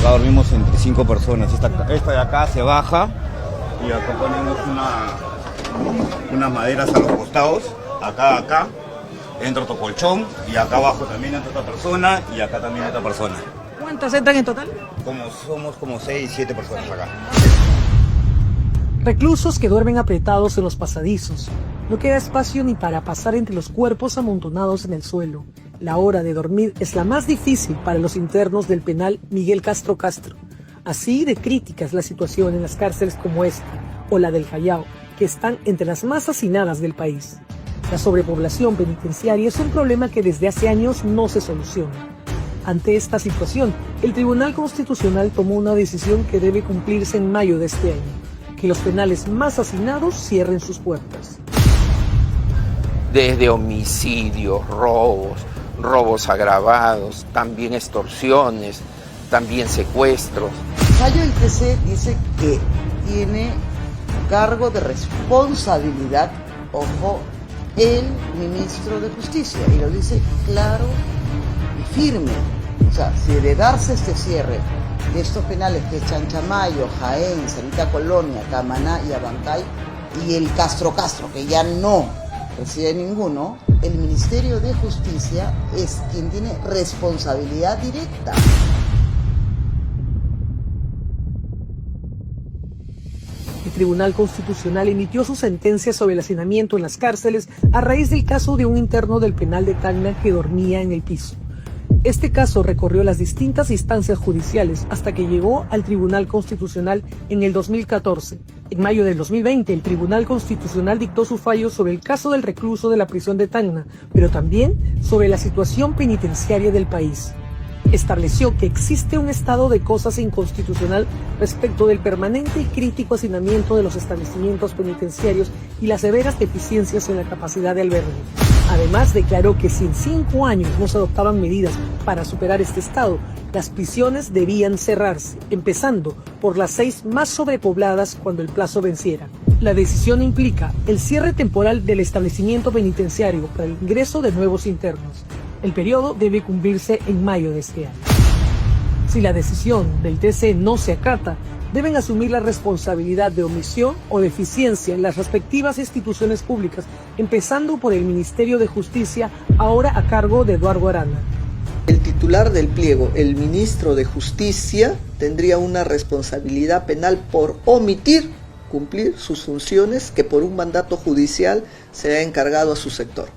Acá dormimos entre 5 personas. Esta de acá se baja y acá ponemos unas maderas a los costados. Acá entra otro colchón y acá abajo también entra otra persona y acá también otra persona. ¿Cuántas entran en total? Somos como 6, 7 personas acá. Reclusos que duermen apretados en los pasadizos. No queda espacio ni para pasar entre los cuerpos amontonados en el suelo. La hora de dormir es la más difícil para los internos del penal Miguel Castro Castro. Así de crítica es la situación en las cárceles como esta o la del Callao, que están entre las más hacinadas del país. La sobrepoblación penitenciaria es un problema que desde hace años no se soluciona. Ante esta situación, el Tribunal Constitucional tomó una decisión que debe cumplirse en mayo de este año: que los penales más hacinados cierren sus puertas. Desde homicidios, robos agravados, también extorsiones, también secuestros. Fallo del TC dice que tiene cargo de responsabilidad, ojo, el ministro de Justicia, y lo dice claro y firme. O sea, si de darse este cierre de estos penales que es Chanchamayo, Jaén, Sarita Colonia, Camaná y Abancay, y el Castro, que ya no reside ninguno, el Ministerio de Justicia es quien tiene responsabilidad directa. El Tribunal Constitucional emitió su sentencia sobre el hacinamiento en las cárceles a raíz del caso de un interno del penal de Tacna que dormía en el piso. Este caso recorrió las distintas instancias judiciales hasta que llegó al Tribunal Constitucional en el 2014. En mayo del 2020, el Tribunal Constitucional dictó su fallo sobre el caso del recluso de la prisión de Tacna, pero también sobre la situación penitenciaria del país. Estableció que existe un estado de cosas inconstitucional respecto del permanente y crítico hacinamiento de los establecimientos penitenciarios y las severas deficiencias en la capacidad de albergue. Además, declaró que si en 5 años no se adoptaban medidas para superar este estado, las prisiones debían cerrarse, empezando por las 6 más sobrepobladas cuando el plazo venciera. La decisión implica el cierre temporal del establecimiento penitenciario para el ingreso de nuevos internos. El periodo debe cumplirse en mayo de este año. Si la decisión del TC no se acata, deben asumir la responsabilidad de omisión o deficiencia en las respectivas instituciones públicas, empezando por el Ministerio de Justicia, ahora a cargo de Eduardo Arana. El titular del pliego, el ministro de Justicia, tendría una responsabilidad penal por omitir cumplir sus funciones que por un mandato judicial se ha encargado a su sector.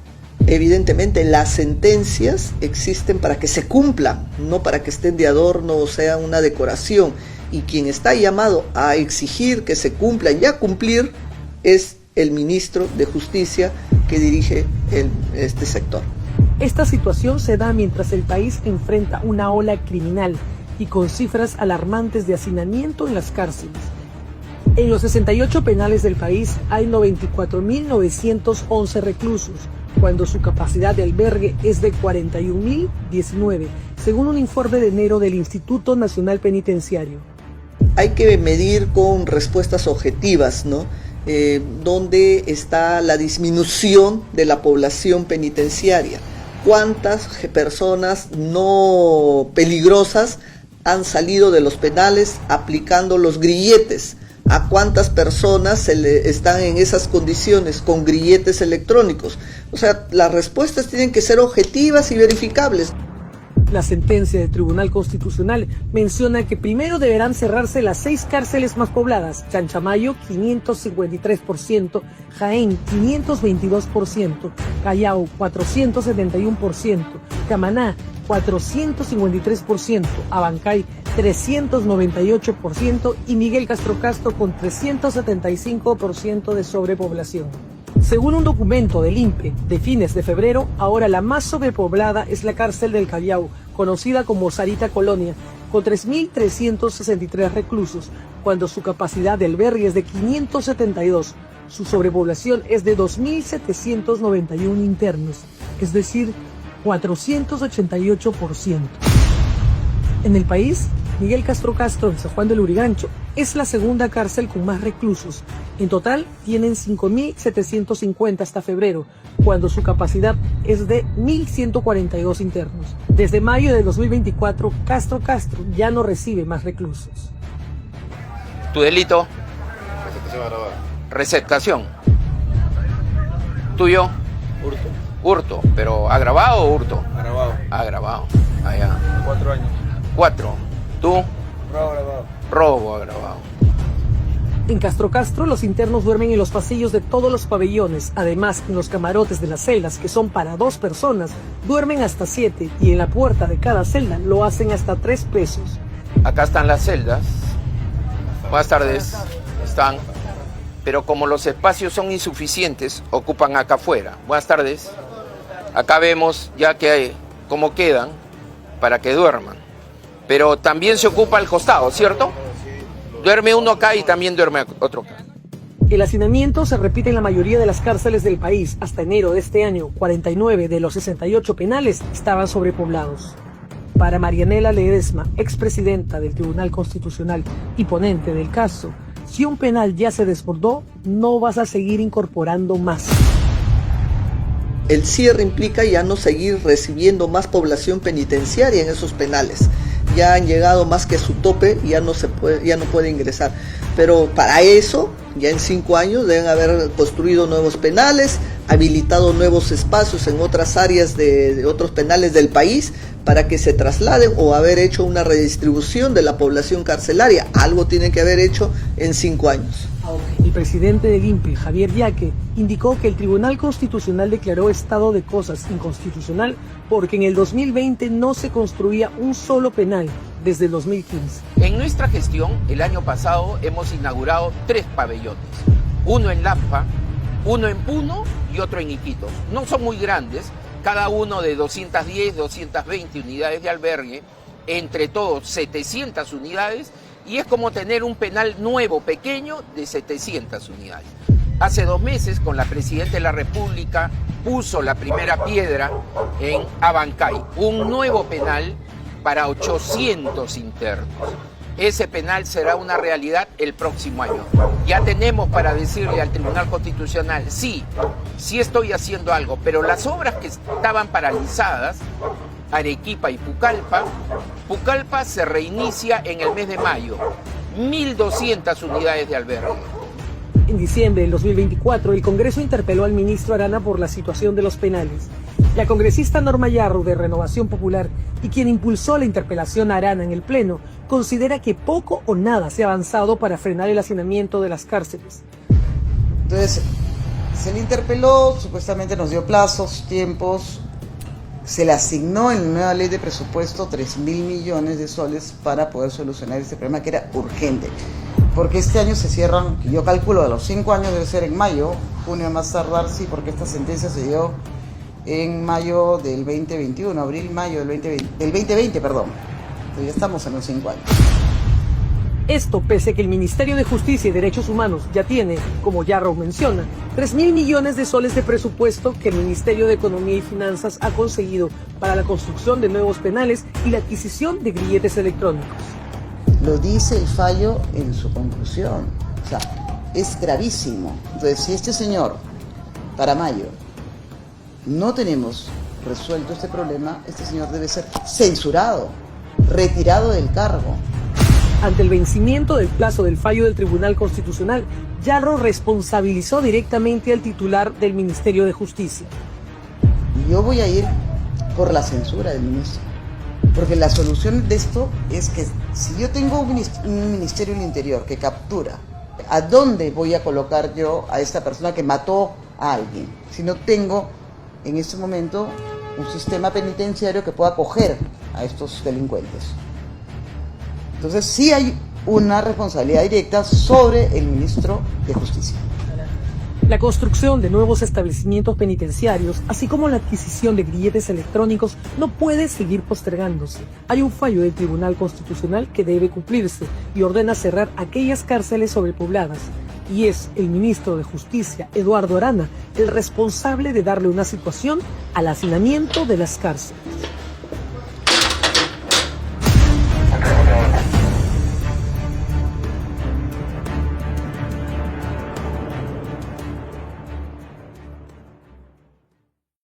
Evidentemente las sentencias existen para que se cumplan, no para que estén de adorno o sea una decoración. Y quien está llamado a exigir que se cumplan y a cumplir es el ministro de Justicia que dirige este sector. Esta situación se da mientras el país enfrenta una ola criminal y con cifras alarmantes de hacinamiento en las cárceles. En los 68 penales del país hay 94.911 reclusos, cuando su capacidad de albergue es de 41.019, según un informe de enero del Instituto Nacional Penitenciario. Hay que medir con respuestas objetivas, ¿no? ¿Dónde está la disminución de la población penitenciaria? ¿Cuántas personas no peligrosas han salido de los penales aplicando los grilletes? ¿A cuántas personas están en esas condiciones con grilletes electrónicos? O sea, las respuestas tienen que ser objetivas y verificables. La sentencia del Tribunal Constitucional menciona que primero deberán cerrarse las 6 cárceles más pobladas: Chanchamayo 553%, Jaén 522%, Callao 471%, Camaná 453%, Abancay 398% y Miguel Castro Castro con 375% de sobrepoblación. Según un documento del INPE de fines de febrero, ahora la más sobrepoblada es la cárcel del Callao, conocida como Sarita Colonia, con 3.363 reclusos, cuando su capacidad de albergue es de 572. Su sobrepoblación es de 2.791 internos, es decir, 488%. En el país Miguel Castro Castro en San Juan del Lurigancho es la segunda cárcel con más reclusos. En total tienen 5.750 hasta febrero, cuando su capacidad es de 1.142 internos. Desde mayo de 2024, Castro ya no recibe más reclusos. ¿Tu delito? Receptación. ¿Tuyo? Hurto. Hurto, pero ¿agravado o hurto? Agravado. Agravado. Allá. 4 años. 4. ¿Tú? Robo agravado. Robo agravado. En Castro los internos duermen en los pasillos de todos los pabellones. Además, en los camarotes de las celdas, que son para 2 personas, duermen hasta 7 y en la puerta de cada celda lo hacen hasta 3 pesos. Acá están las celdas. Buenas tardes. Están. Pero como los espacios son insuficientes, ocupan acá afuera. Buenas tardes. Acá vemos ya que cómo quedan para que duerman. Pero también se ocupa el costado, ¿cierto? Duerme uno acá y también duerme otro acá. El hacinamiento se repite en la mayoría de las cárceles del país. Hasta enero de este año, 49 de los 68 penales estaban sobrepoblados. Para Marianela Ledesma, expresidenta del Tribunal Constitucional y ponente del caso, si un penal ya se desbordó, no vas a seguir incorporando más. El cierre implica ya no seguir recibiendo más población penitenciaria en esos penales. Ya han llegado más que a su tope y ya no puede ingresar. Pero para eso, ya en 5 años deben haber construido nuevos penales, habilitado nuevos espacios en otras áreas de otros penales del país para que se trasladen, o haber hecho una redistribución de la población carcelaria. Algo tienen que haber hecho en 5 años. El presidente del INPE, Javier Yaque, indicó que el Tribunal Constitucional declaró estado de cosas inconstitucional porque en el 2020 no se construía un solo penal desde el 2015. En nuestra gestión, el año pasado, hemos inaugurado 3 pabellones. Uno en Lampa, uno en Puno y otro en Iquitos. No son muy grandes, cada uno de 210, 220 unidades de albergue, entre todos 700 unidades, y es como tener un penal nuevo, pequeño, de 700 unidades. Hace 2 meses, con la Presidenta de la República, puso la primera piedra en Abancay, un nuevo penal para 800 internos. Ese penal será una realidad el próximo año. Ya tenemos para decirle al Tribunal Constitucional, sí estoy haciendo algo, pero las obras que estaban paralizadas, Arequipa y Pucallpa se reinicia en el mes de mayo, 1.200 unidades de albergue. En diciembre del 2024, el Congreso interpeló al ministro Arana por la situación de los penales. La congresista Norma Yarro, de Renovación Popular, y quien impulsó la interpelación a Arana en el Pleno, considera que poco o nada se ha avanzado para frenar el hacinamiento de las cárceles. Entonces, se le interpeló, supuestamente nos dio plazos, tiempos, se le asignó en la nueva ley de presupuesto 3.000 millones de soles para poder solucionar este problema que era urgente. Porque este año se cierran, yo calculo a los 5 años debe ser en mayo, junio más tardar, sí, porque esta sentencia se dio en mayo del 2021, abril-mayo del 2020, perdón. Entonces ya estamos en los 5 años. Esto pese a que el Ministerio de Justicia y Derechos Humanos ya tiene, como Yarrow menciona, 3.000 millones de soles de presupuesto que el Ministerio de Economía y Finanzas ha conseguido para la construcción de nuevos penales y la adquisición de grilletes electrónicos. Lo dice el fallo en su conclusión. O sea, es gravísimo. Entonces, si este señor, para mayo, no tenemos resuelto este problema, este señor debe ser censurado, retirado del cargo. Ante el vencimiento del plazo del fallo del Tribunal Constitucional, Yarrow responsabilizó directamente al titular del Ministerio de Justicia. Yo voy a ir por la censura del ministro. Porque la solución de esto es que si yo tengo un Ministerio del Interior que captura, ¿a dónde voy a colocar yo a esta persona que mató a alguien? Si no tengo en este momento un sistema penitenciario que pueda acoger a estos delincuentes. Entonces sí hay una responsabilidad directa sobre el ministro de Justicia. La construcción de nuevos establecimientos penitenciarios, así como la adquisición de grilletes electrónicos, no puede seguir postergándose. Hay un fallo del Tribunal Constitucional que debe cumplirse y ordena cerrar aquellas cárceles sobrepobladas. Y es el ministro de Justicia, Eduardo Arana, el responsable de darle una situación al hacinamiento de las cárceles.